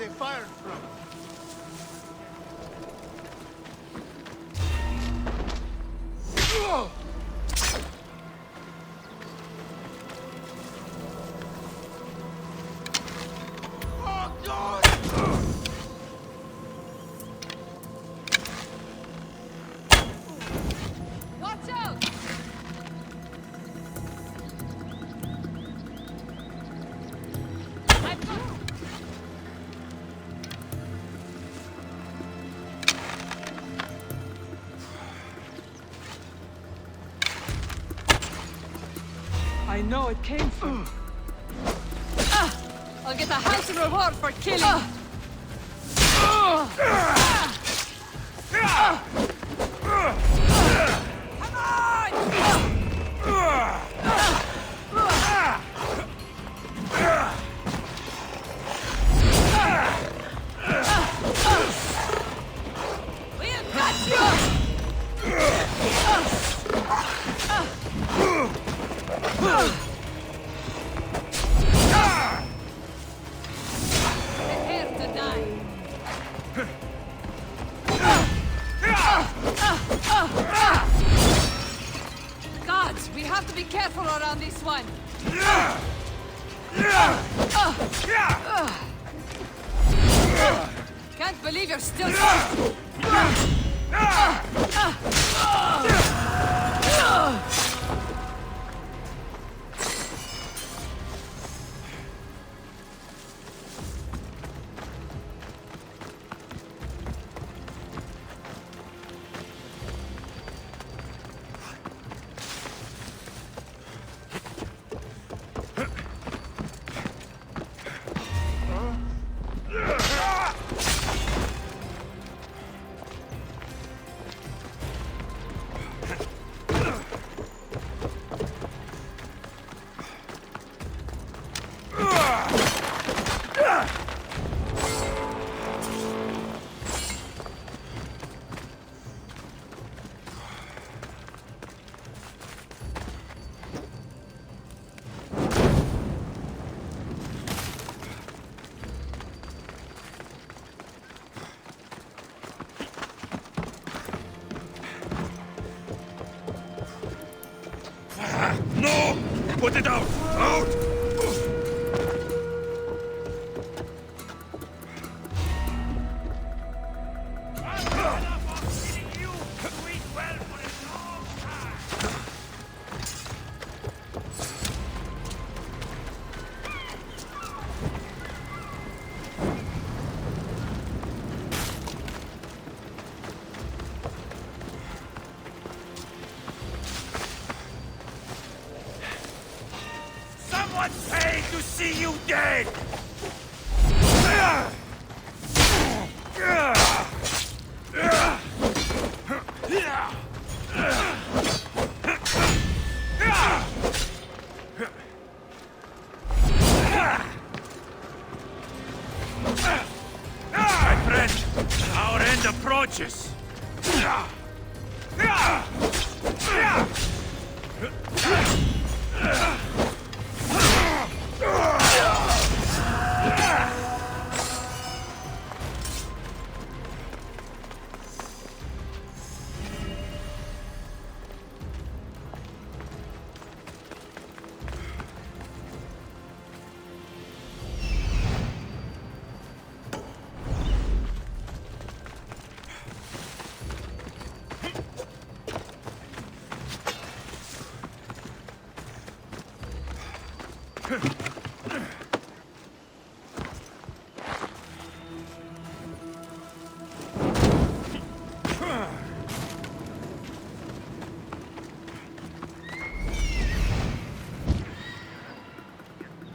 they fired from? Oh, God! Watch out! I've got... I know it came from... I'll get a handsome reward for killing. Come on! We'll catch you! Prepare to die. Gods, we have to be careful around this one. Can't believe you're still... No! Put it out! Out! Someone paid to see you dead! My friend, our end approaches!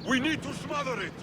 We need to smother it!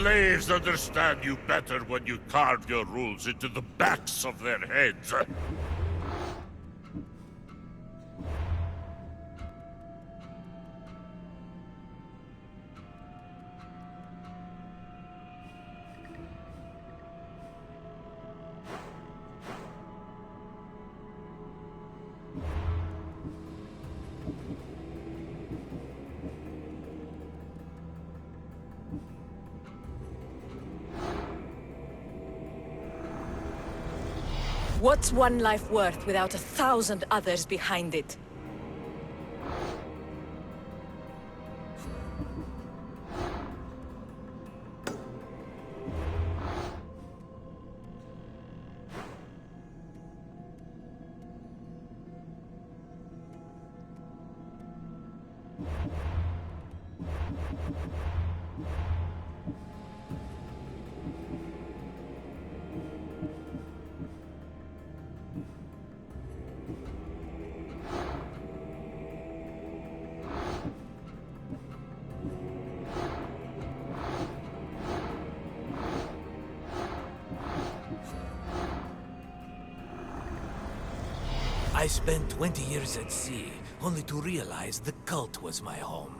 slaves understand you better when you carve your rules into the backs of their heads. What's one life worth without 1,000 others behind it? I spent 20 years at sea, only to realize the cult was my home.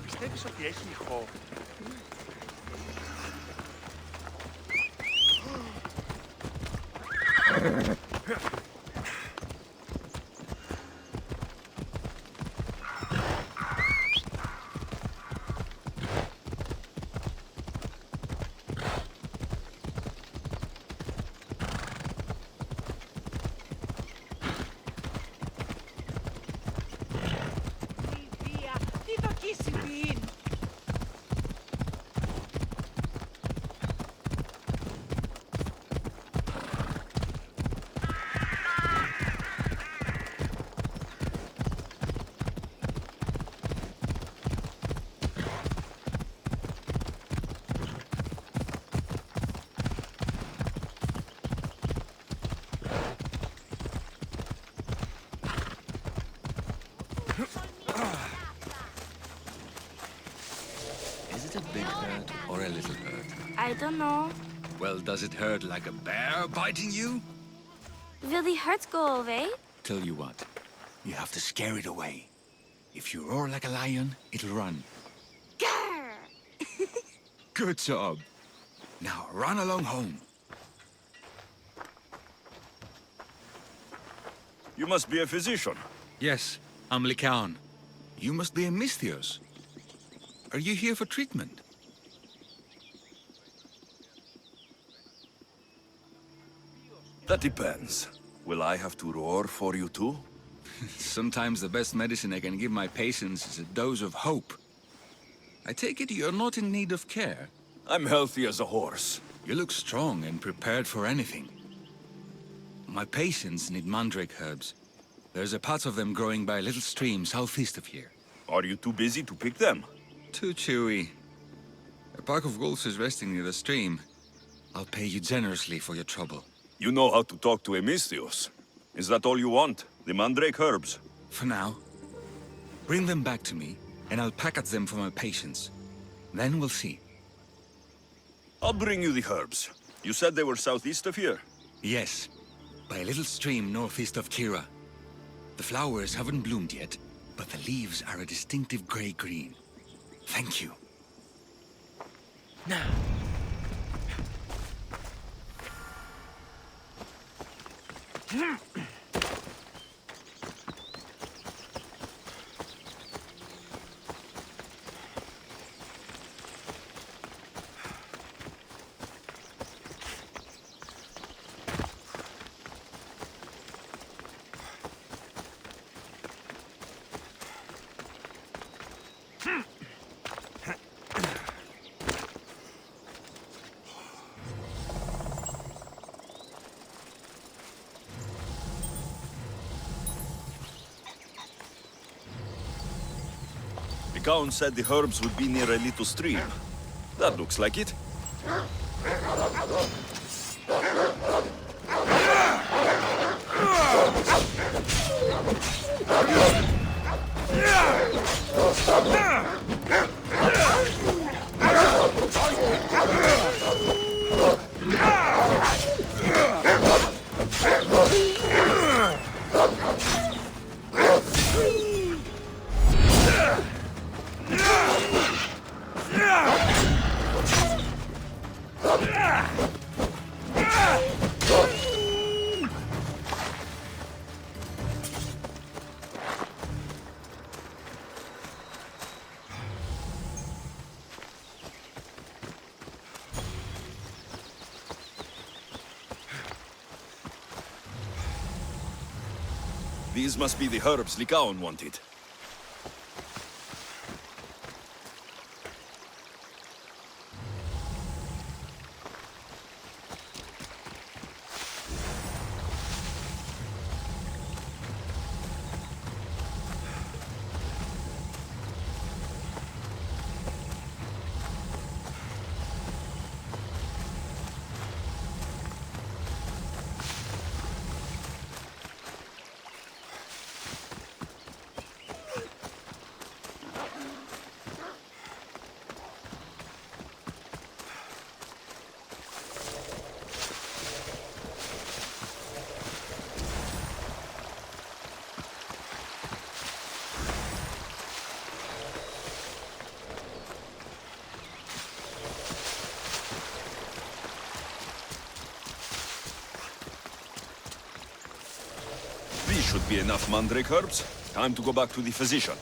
Πιστεύεις ότι έχει ηχό? I don't know. Well, does it hurt like a bear biting you? Will the hurt go away? Tell you what, you have to scare it away. If you roar like a lion, it'll run. Grr! Good job. Now run along home. You must be a physician. Yes, I'm Lycaon. You must be a Misthios. Are you here for treatment? That depends. Will I have to roar for you too? Sometimes the best medicine I can give my patients is a dose of hope. I take it you're not in need of care. I'm healthy as a horse. You look strong and prepared for anything. My patients need mandrake herbs. There's a patch of them growing by a little stream southeast of here. Are you too busy to pick them? Too chewy. A pack of wolves is resting near the stream. I'll pay you generously for your trouble. You know how to talk to a Misthios. Is that all you want? The mandrake herbs? For now. Bring them back to me, and I'll package them for my patients. Then we'll see. I'll bring you the herbs. You said they were southeast of here? Yes, by a little stream northeast of Kira. The flowers haven't bloomed yet, but the leaves are a distinctive gray-green. Thank you. Now. The Count said the herbs would be near a little stream. That looks like it. These must be the herbs Lycaon wanted. These should be enough mandrake herbs. Time to go back to the physician.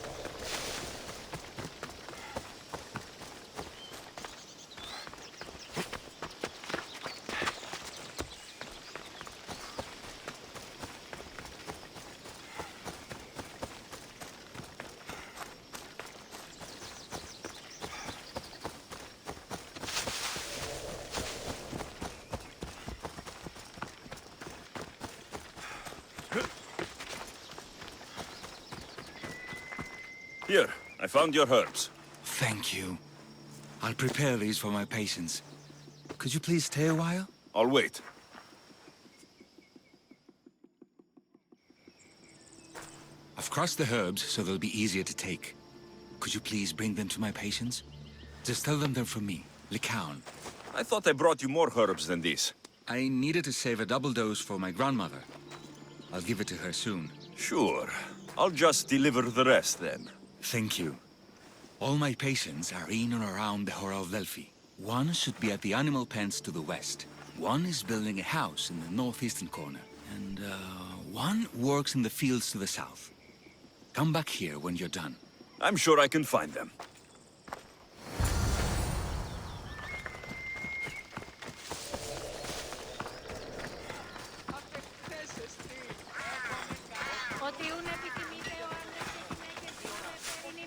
Here, I found your herbs. Thank you. I'll prepare these for my patients. Could you please stay a while? I'll wait. I've crushed the herbs so they'll be easier to take. Could you please bring them to my patients? Just tell them they're from me, Lycaon. I thought I brought you more herbs than these. I needed to save a double dose for my grandmother. I'll give it to her soon. Sure. I'll just deliver the rest then. Thank you. All my patients are in and around the Hora of Delphi. One should be at the animal pens to the west. One is building a house in the northeastern corner. And, one works in the fields to the south. Come back here when you're done. I'm sure I can find them.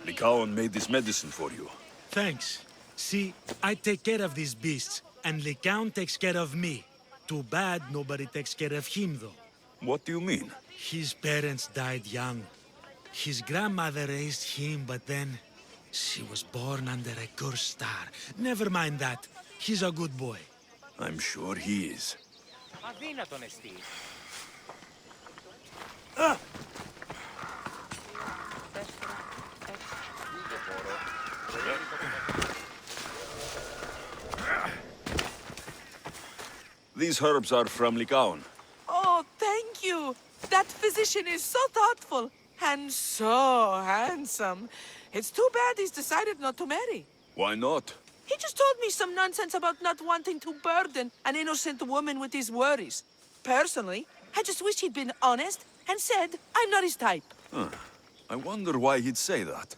Lycaon made this medicine for you. Thanks. See, I take care of these beasts, and Lycaon takes care of me. Too bad nobody takes care of him, though. What do you mean? His parents died young. His grandmother raised him, but then she was born under a cursed star. Never mind that. He's a good boy. I'm sure he is. These herbs are from Lycaon. Oh, thank you. That physician is so thoughtful and so handsome. It's too bad he's decided not to marry. Why not? He just told me some nonsense about not wanting to burden an innocent woman with his worries. Personally, I just wish he'd been honest and said I'm not his type. Huh. I wonder why he'd say that.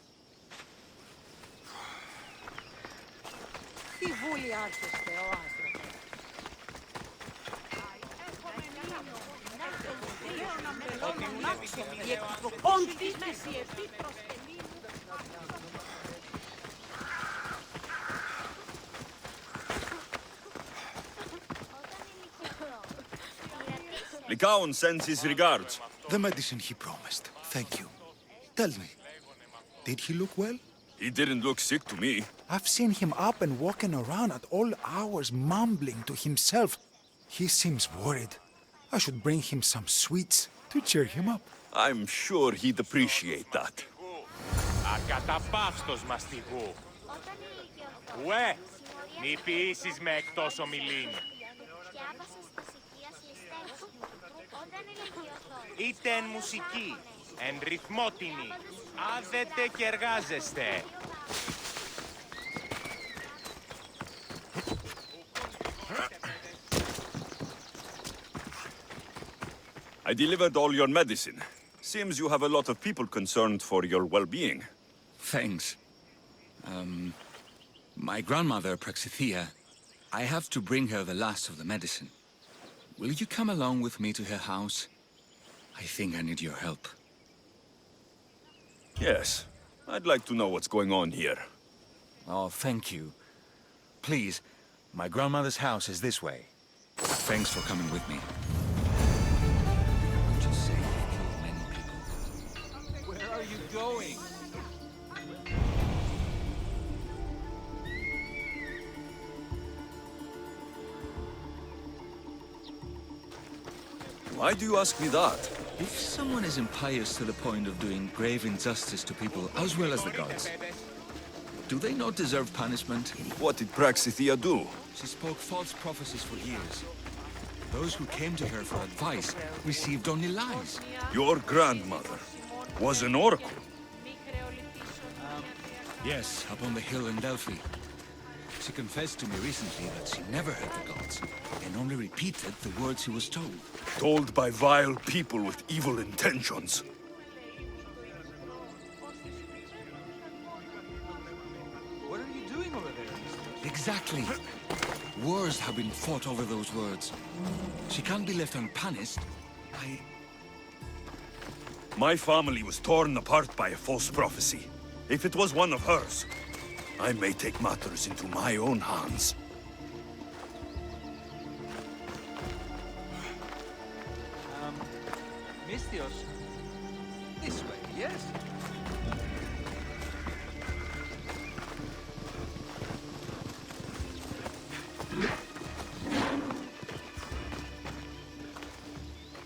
Lycaon sends his regards. The medicine he promised. Thank you. Tell me, did he look well? He didn't look sick to me. I've seen him up and walking around at all hours, mumbling to himself. He seems worried. I should bring him some sweets to cheer him up. I'm sure he'd appreciate that. Ακαταπαύστος μαστιγού. Ουε, μη πείσεις με εκτός ομιλήν. Είτε εν μουσική, εν ρυθμότινη, άδετε και εργάζεστε. I delivered all your medicine. Seems you have a lot of people concerned for your well-being. Thanks. My grandmother, Praxithea, I have to bring her the last of the medicine. Will you come along with me to her house? I think I need your help. Yes. I'd like to know what's going on here. Oh, thank you. Please, my grandmother's house is this way. Thanks for coming with me. Just say you killed many people. Where are you going? Why do you ask me that? If someone is impious to the point of doing grave injustice to people as well as the gods, do they not deserve punishment? What did Praxithea do? She spoke false prophecies for years. Those who came to her for advice received only lies. Your grandmother was an oracle. Yes, up on the hill in Delphi. She confessed to me recently that she never heard the gods, and only repeated the words she was told. Told by vile people with evil intentions. What are you doing over there? Exactly. Wars have been fought over those words. She can't be left unpunished. My family was torn apart by a false prophecy. If it was one of hers, I may take matters into my own hands. Mystios. This way, yes?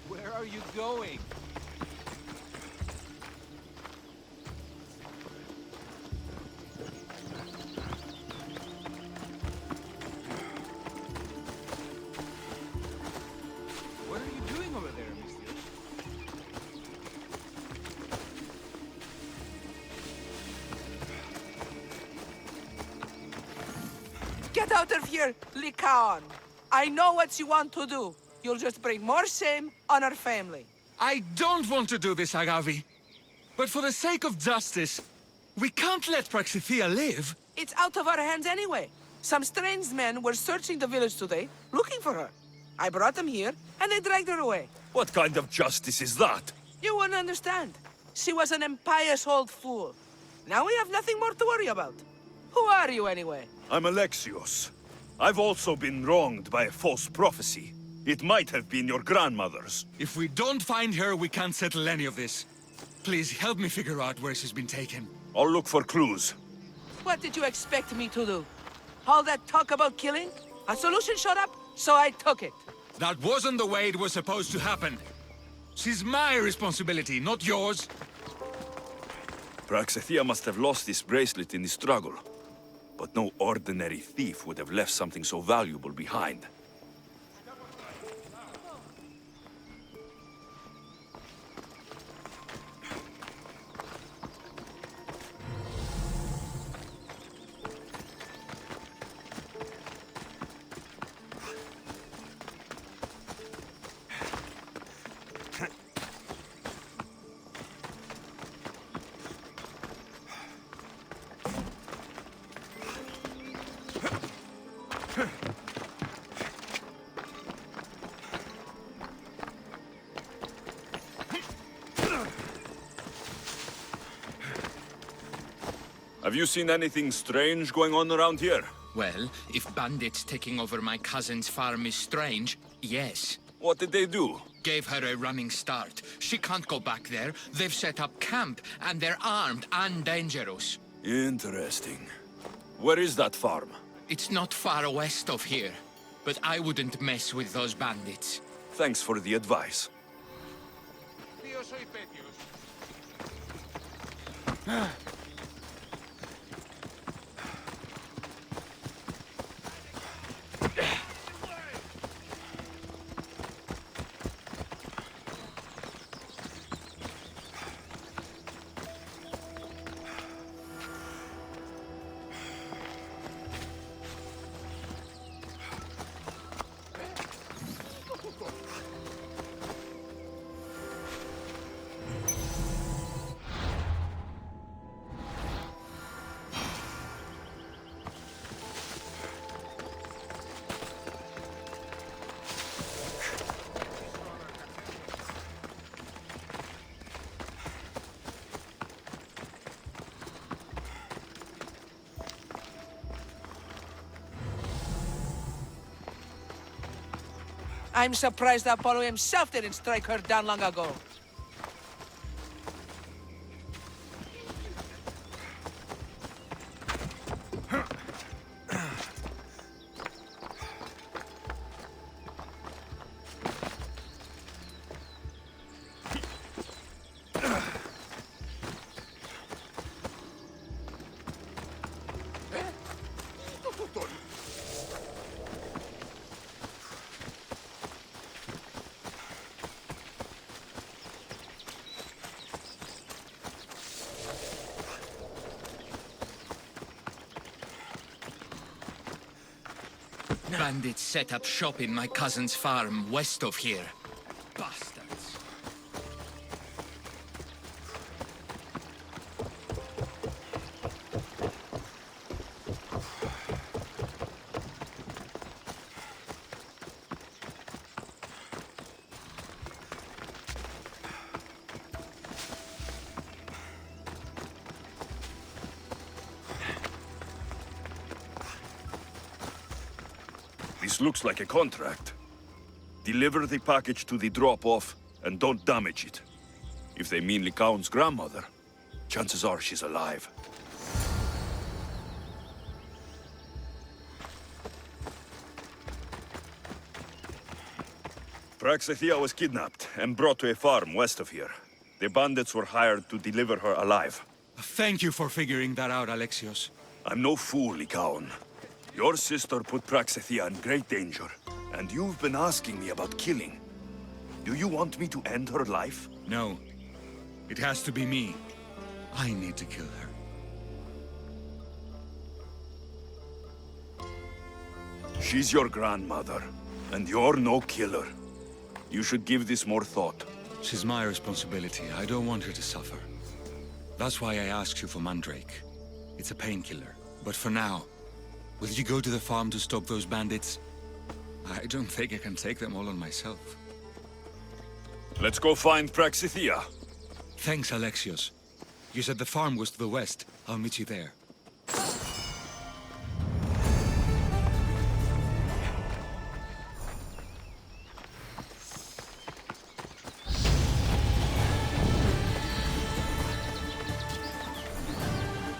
Where are you going? out of here, Lycaon. I know what you want to do. You'll just bring more shame on our family. I don't want to do this, Agavi. But for the sake of justice, we can't let Praxithea live. It's out of our hands anyway. Some strange men were searching the village today, looking for her. I brought them here, and they dragged her away. What kind of justice is that? You wouldn't understand. She was an impious old fool. Now we have nothing more to worry about. Who are you, anyway? I'm Alexios. I've also been wronged by a false prophecy. It might have been your grandmother's. If we don't find her, we can't settle any of this. Please, help me figure out where she's been taken. I'll look for clues. What did you expect me to do? All that talk about killing? A solution showed up, so I took it. That wasn't the way it was supposed to happen. She's my responsibility, not yours. Praxithea must have lost this bracelet in the struggle. But no ordinary thief would have left something so valuable behind. Have you seen anything strange going on around here? Well, if bandits taking over my cousin's farm is strange, yes. What did they do? Gave her a running start. She can't go back there. They've set up camp, and they're armed and dangerous. Interesting. Where is that farm? It's not far west of here, but I wouldn't mess with those bandits. Thanks for the advice. I'm surprised Apollo himself didn't strike her down long ago. Bandits set up shop in my cousin's farm west of here. Bastards. This looks like a contract. Deliver the package to the drop-off, and don't damage it. If they mean Lycaon's grandmother, chances are she's alive. Praxithea was kidnapped and brought to a farm west of here. The bandits were hired to deliver her alive. Thank you for figuring that out, Alexios. I'm no fool, Lycaon. Your sister put Praxithea in great danger, and you've been asking me about killing. Do you want me to end her life? No. It has to be me. I need to kill her. She's your grandmother, and you're no killer. You should give this more thought. She's my responsibility. I don't want her to suffer. That's why I asked you for Mandrake. It's a painkiller. But for now, will you go to the farm to stop those bandits? I don't think I can take them all on myself. Let's go find Praxithea. Thanks, Alexios. You said the farm was to the west. I'll meet you there.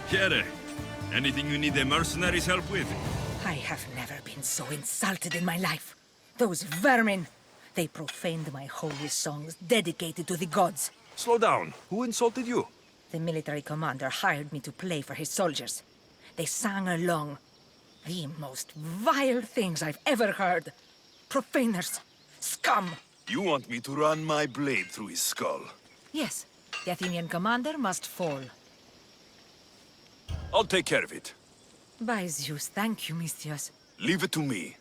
Kere, anything you need the mercenaries' help with? I have never been so insulted in my life. Those vermin! They profaned my holy songs dedicated to the gods. Slow down. Who insulted you? The military commander hired me to play for his soldiers. They sang along. The most vile things I've ever heard. Profaners. Scum! You want me to run my blade through his skull? Yes, the Athenian commander must fall. I'll take care of it. By Zeus, thank you, Misthios. Leave it to me.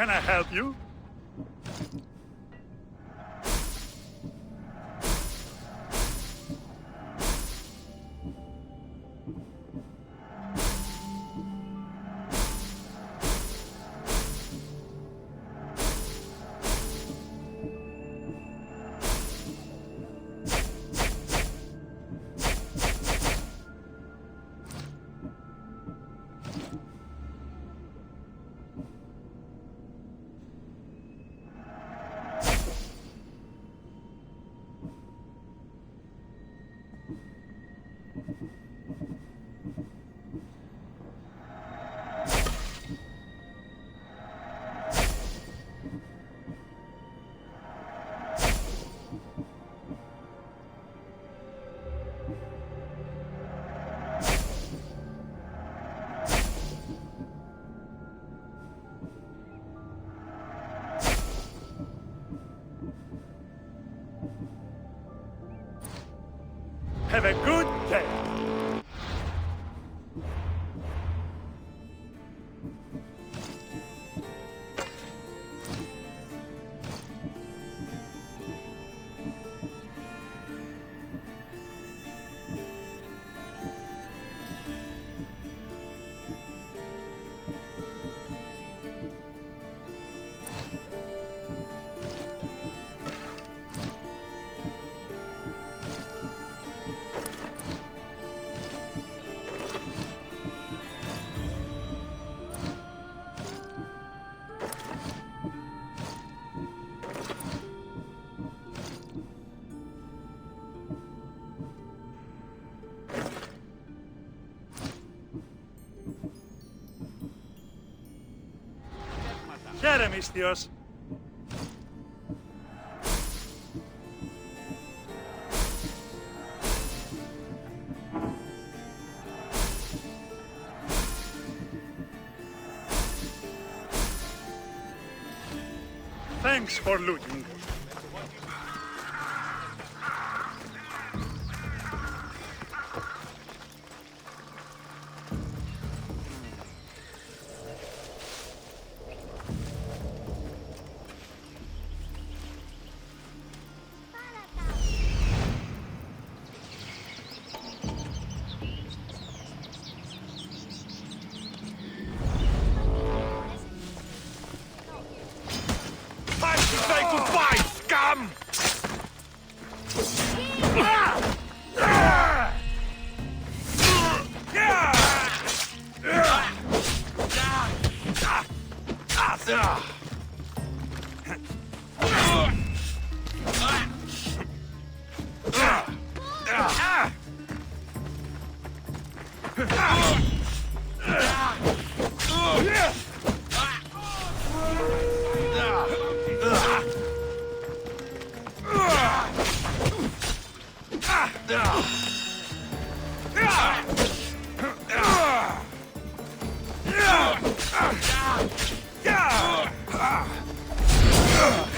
Can I help you? Have a good day. Χαίρε, Μύστιος. Thanks for looting. Say goodbye, scum!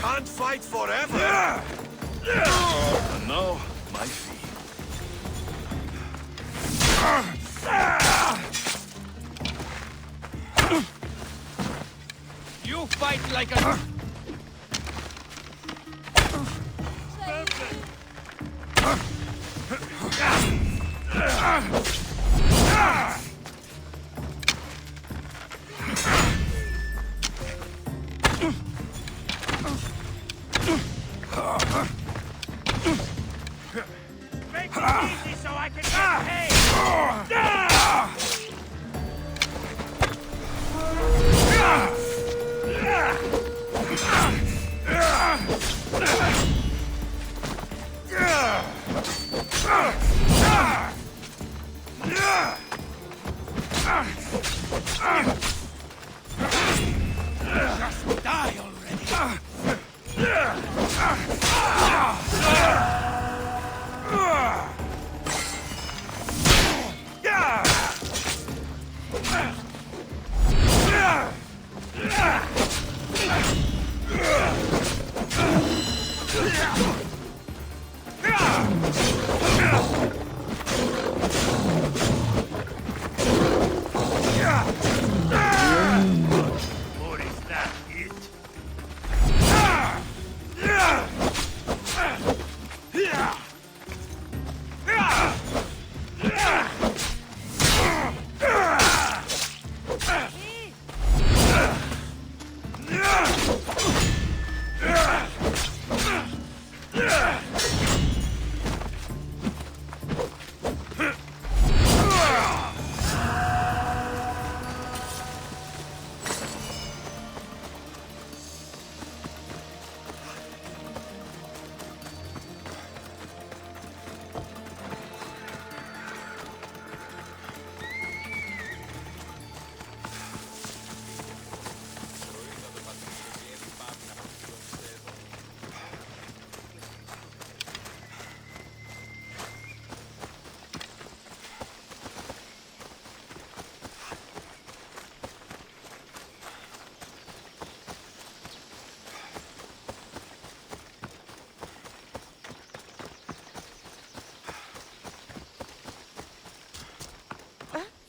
Can't fight forever! And now, my fee. You fight like a... Make it easy so I can get paid! Just die already! Or is that it?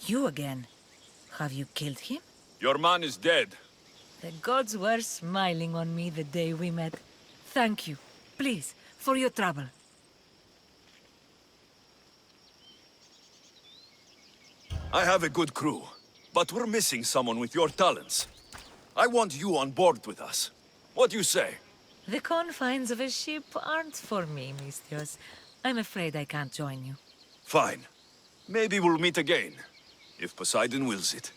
You again. Have you killed him? Your man is dead. The gods were smiling on me the day we met. Thank you, please, for your trouble. I have a good crew, but we're missing someone with your talents. I want you on board with us. What do you say? The confines of a ship aren't for me, Misthios. I'm afraid I can't join you. Fine. Maybe we'll meet again, if Poseidon wills it.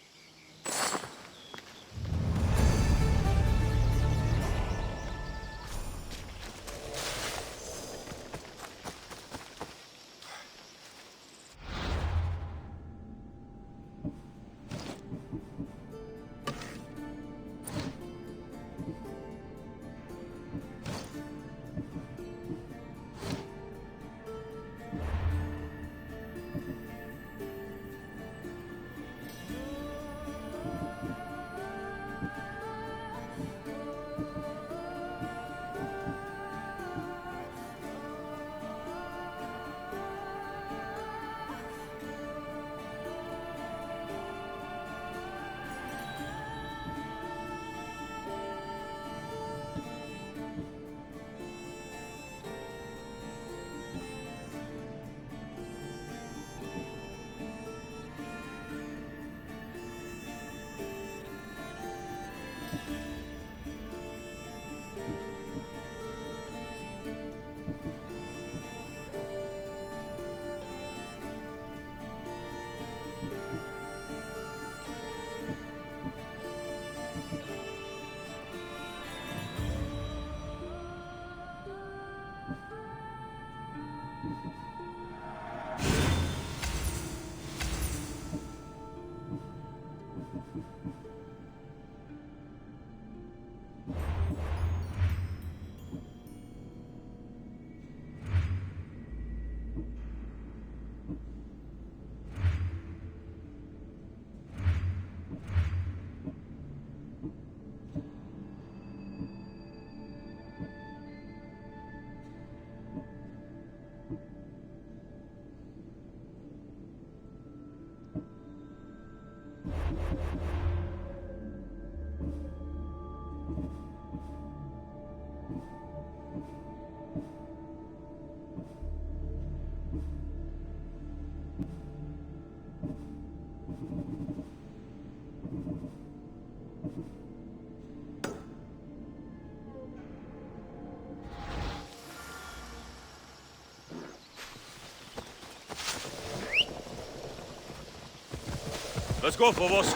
Let's go, Phobos.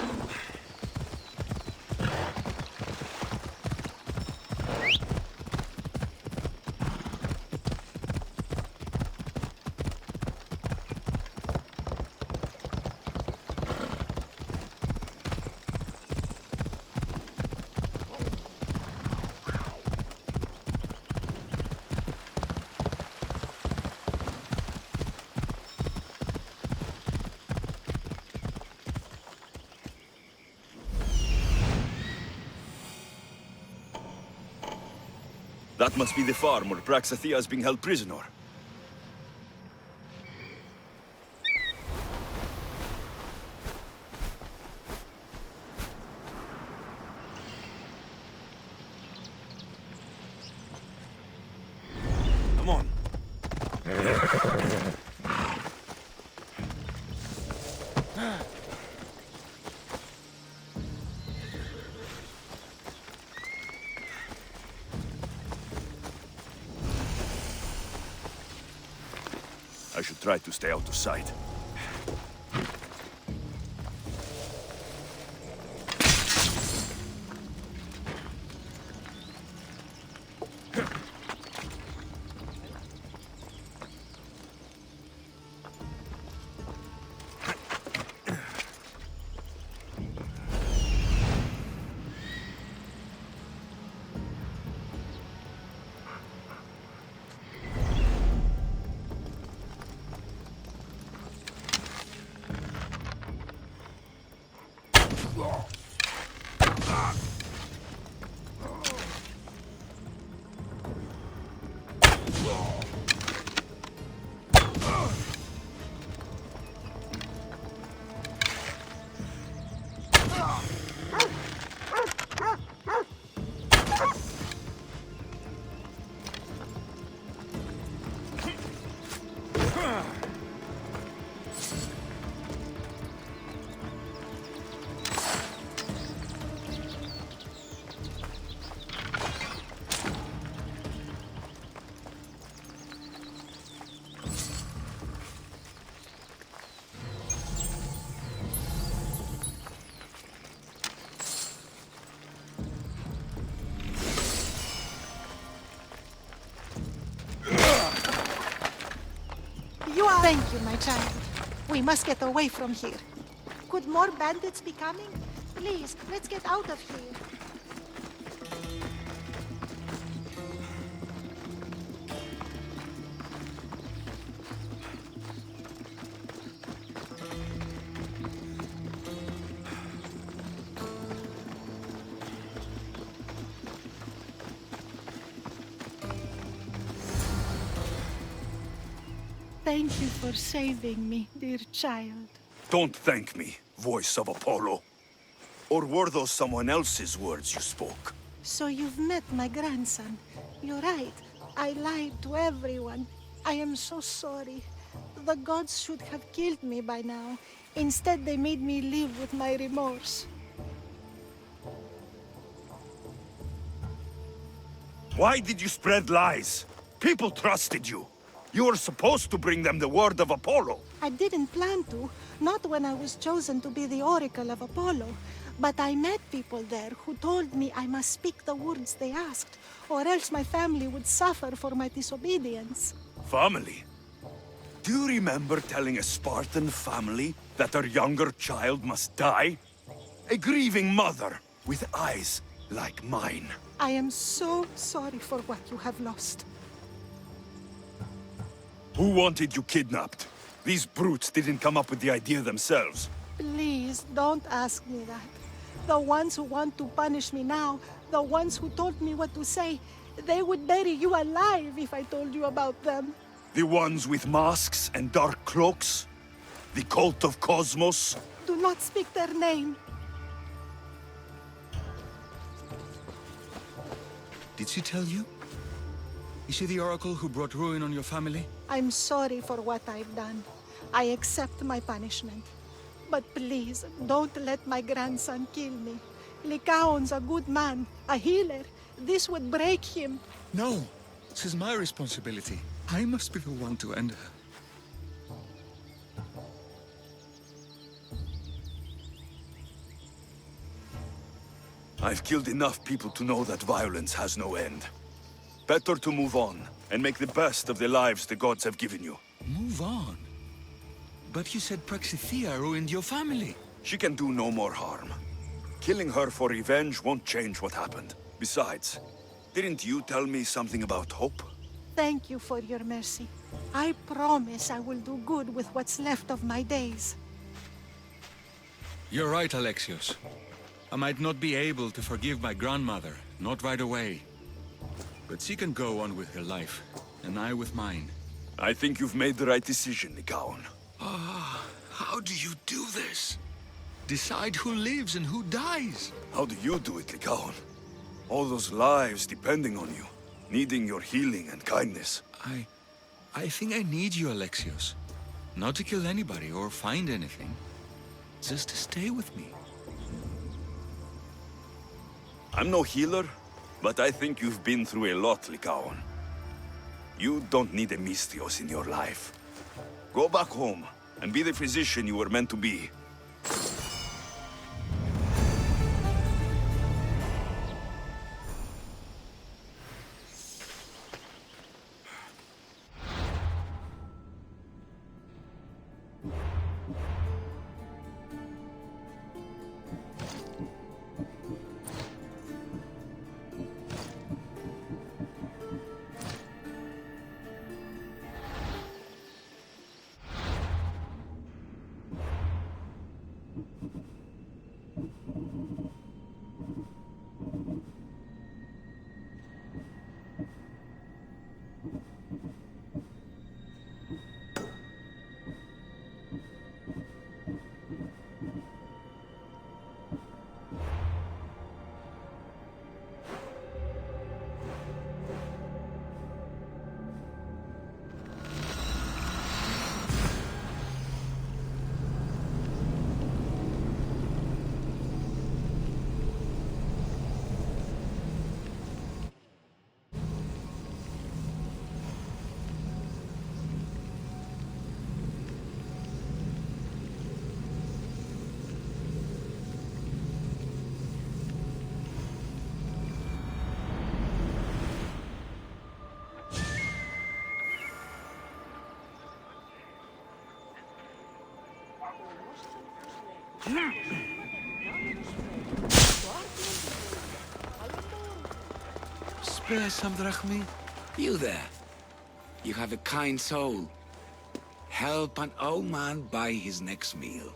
That must be the farm where Praxathea is being held prisoner. Come on. I should try to stay out of sight. Thank you, my child. We must get away from here. Could more bandits be coming? Please, let's get out of here. Thank you for saving me, dear child. Don't thank me, voice of Apollo. Or were those someone else's words you spoke? So you've met my grandson. You're right. I lied to everyone. I am so sorry. The gods should have killed me by now. Instead, they made me live with my remorse. Why did you spread lies? People trusted you. You were supposed to bring them the word of Apollo. I didn't plan to, not when I was chosen to be the oracle of Apollo. But I met people there who told me I must speak the words they asked, or else my family would suffer for my disobedience. Family? Do you remember telling a Spartan family that their younger child must die? A grieving mother with eyes like mine. I am so sorry for what you have lost. Who wanted you kidnapped? These brutes didn't come up with the idea themselves. Please, don't ask me that. The ones who want to punish me now, the ones who told me what to say, they would bury you alive if I told you about them. The ones with masks and dark cloaks? The cult of Cosmos? Do not speak their name. Did she tell you? Is she the oracle who brought ruin on your family? I'm sorry for what I've done. I accept my punishment. But please, don't let my grandson kill me. Lycaon's a good man, a healer. This would break him. No, this is my responsibility. I must be the one to end her. I've killed enough people to know that violence has no end. Better to move on, and make the best of the lives the gods have given you. Move on? But you said Praxithea ruined your family. She can do no more harm. Killing her for revenge won't change what happened. Besides, didn't you tell me something about hope? Thank you for your mercy. I promise I will do good with what's left of my days. You're right, Alexios. I might not be able to forgive my grandmother, not right away. But she can go on with her life, and I with mine. I think you've made the right decision, Lycaon. Ah, how do you do this? Decide who lives and who dies? How do you do it, Lycaon? All those lives depending on you, needing your healing and kindness. I think I need you, Alexios. Not to kill anybody or find anything. Just to stay with me. I'm no healer, but I think you've been through a lot, Lycaon. You don't need a Misthios in your life. Go back home, and be the physician you were meant to be. Spare some drachmi? You there. You have a kind soul. Help an old man buy his next meal.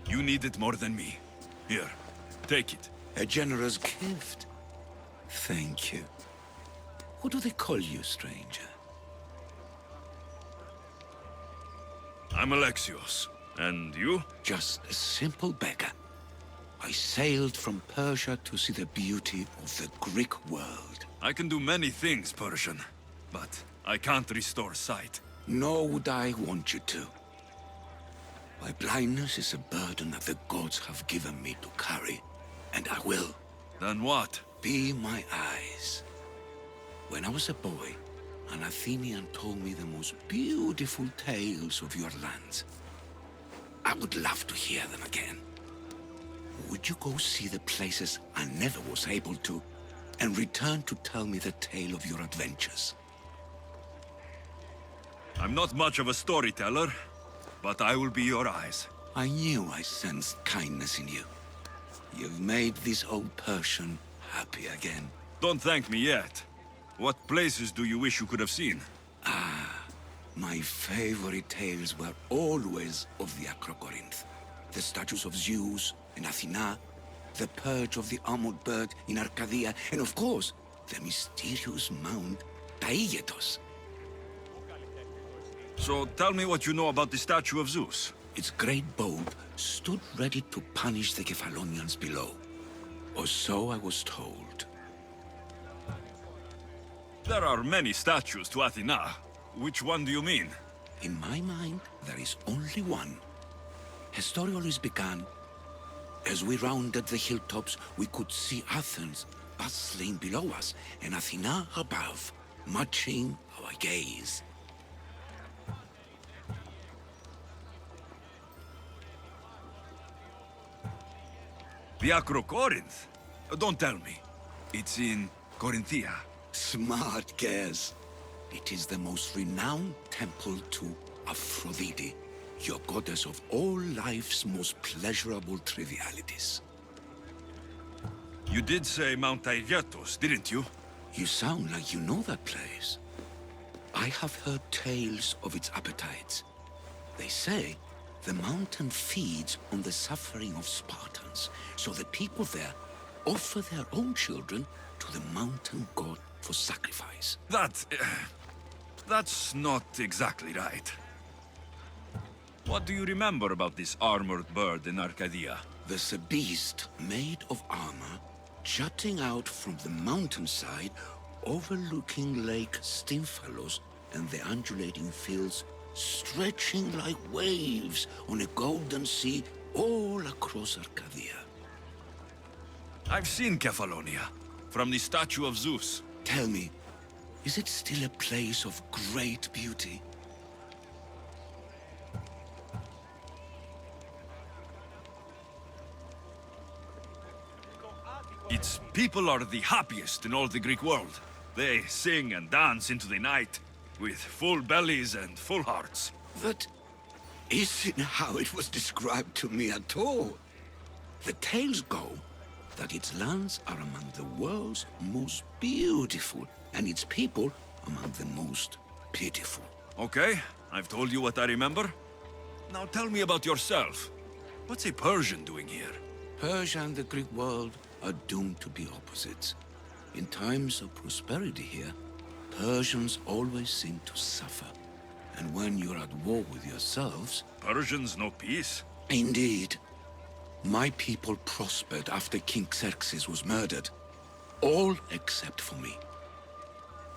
You need it more than me. Here, take it. A generous gift. Thank you. What do they call you, stranger? I'm Alexios. And you? Just a simple beggar. I sailed from Persia to see the beauty of the Greek world. I can do many things, Persian, but I can't restore sight. Nor would I want you to. My blindness is a burden that the gods have given me to carry, and I will. Then what? Be my eyes. When I was a boy, an Athenian told me the most beautiful tales of your lands. I would love to hear them again. Would you go see the places I never was able to, and return to tell me the tale of your adventures? I'm not much of a storyteller, but I will be your eyes. I knew I sensed kindness in you. You've made this old Persian happy again. Don't thank me yet. What places do you wish you could have seen? My favorite tales were always of the Acrocorinth. The statues of Zeus in Athena, the perch of the armored bird in Arcadia, and of course, the mysterious mount Taigetos. So tell me what you know about the statue of Zeus. Its great boat stood ready to punish the Kephalonians below. Or so I was told. There are many statues to Athena. Which one do you mean? In my mind, there is only one. Her story always began. As we rounded the hilltops, we could see Athens bustling below us, and Athena above, matching our gaze. The Acrocorinth? Don't tell me. It's in Corinthia. Smart guess. It is the most renowned temple to Aphrodite, your goddess of all life's most pleasurable trivialities. You did say Mount Aigyatos, didn't you? You sound like you know that place. I have heard tales of its appetites. They say the mountain feeds on the suffering of Spartans, so the people there offer their own children to the mountain god for sacrifice. That's not exactly right. What do you remember about this armored bird in Arcadia? There's a beast made of armor jutting out from the mountainside overlooking Lake Stymphalos and the undulating fields stretching like waves on a golden sea all across Arcadia. I've seen Kephallonia, from the statue of Zeus. Tell me, is it still a place of great beauty? Its people are the happiest in all the Greek world. They sing and dance into the night, with full bellies and full hearts. That isn't how it was described to me at all. The tales go that its lands are among the world's most beautiful, and its people among the most pitiful. Okay, I've told you what I remember. Now tell me about yourself. What's a Persian doing here? Persia and the Greek world are doomed to be opposites. In times of prosperity here, Persians always seem to suffer. And when you're at war with yourselves... Persians know peace? Indeed. My people prospered after King Xerxes was murdered. All except for me.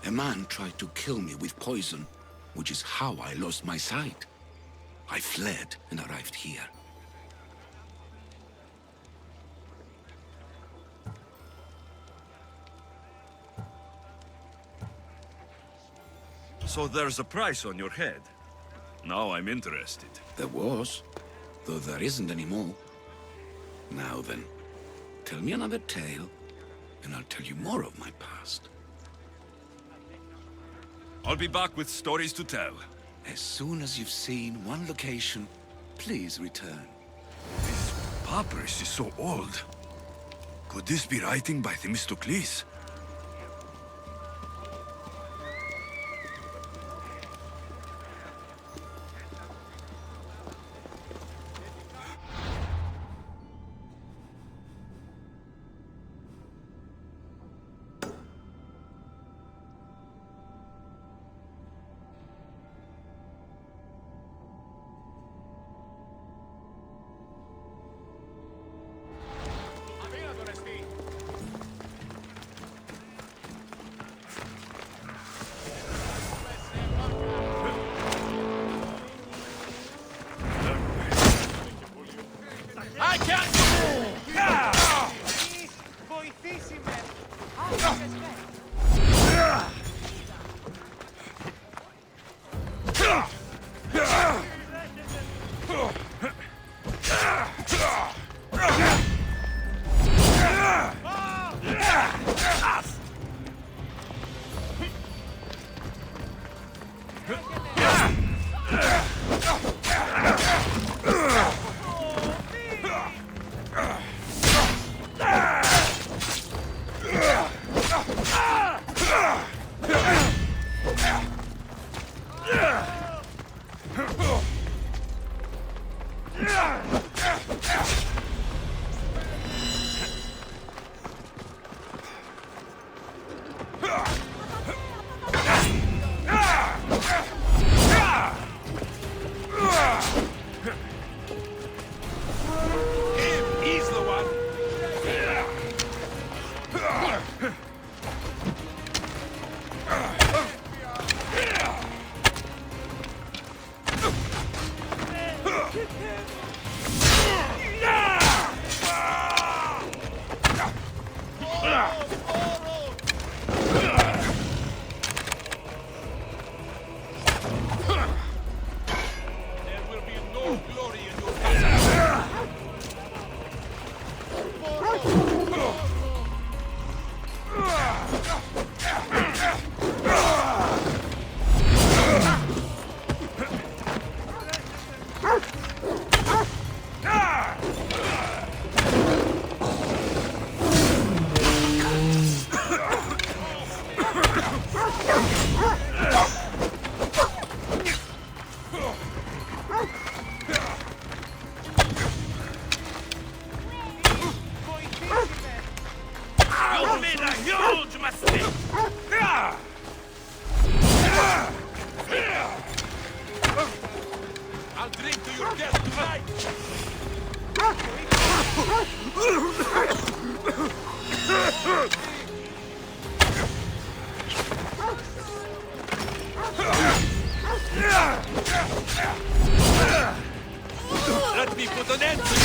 A man tried to kill me with poison, which is how I lost my sight. I fled and arrived here. So there's a price on your head. Now I'm interested. There was, though there isn't anymore. Now then, tell me another tale, and I'll tell you more of my past. I'll be back with stories to tell. As soon as you've seen one location, please return. This papyrus is so old. Could this be writing by Themistocles? huge mistake! I'll drink to your death tonight! Let me put an end to you!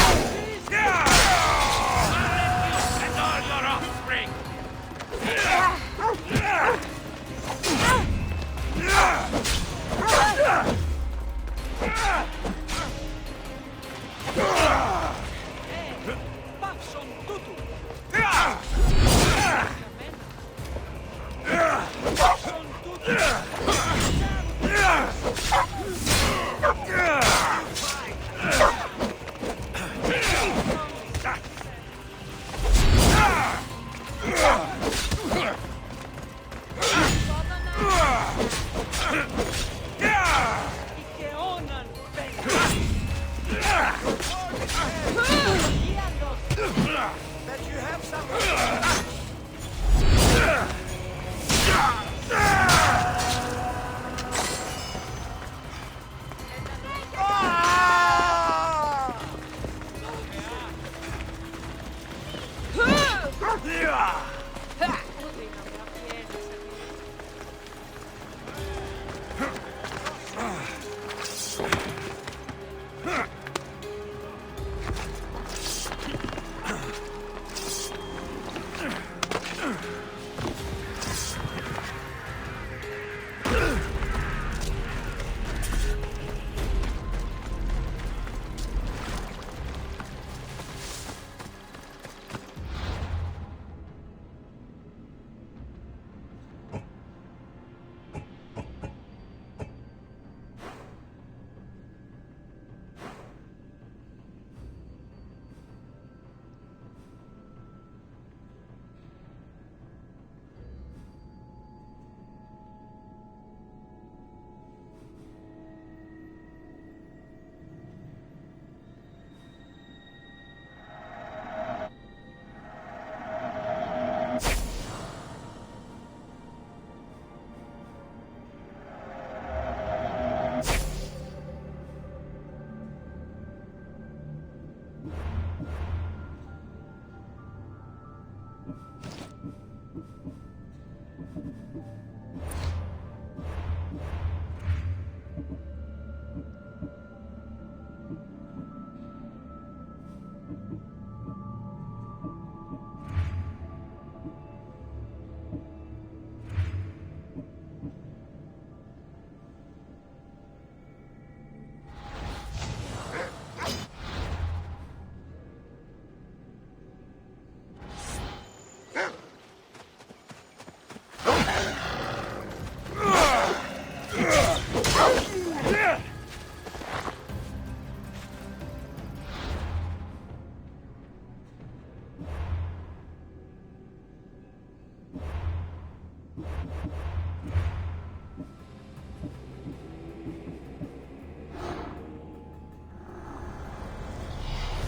And all your offspring!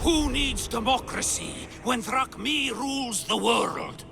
Who needs democracy when Thrakmi rules the world?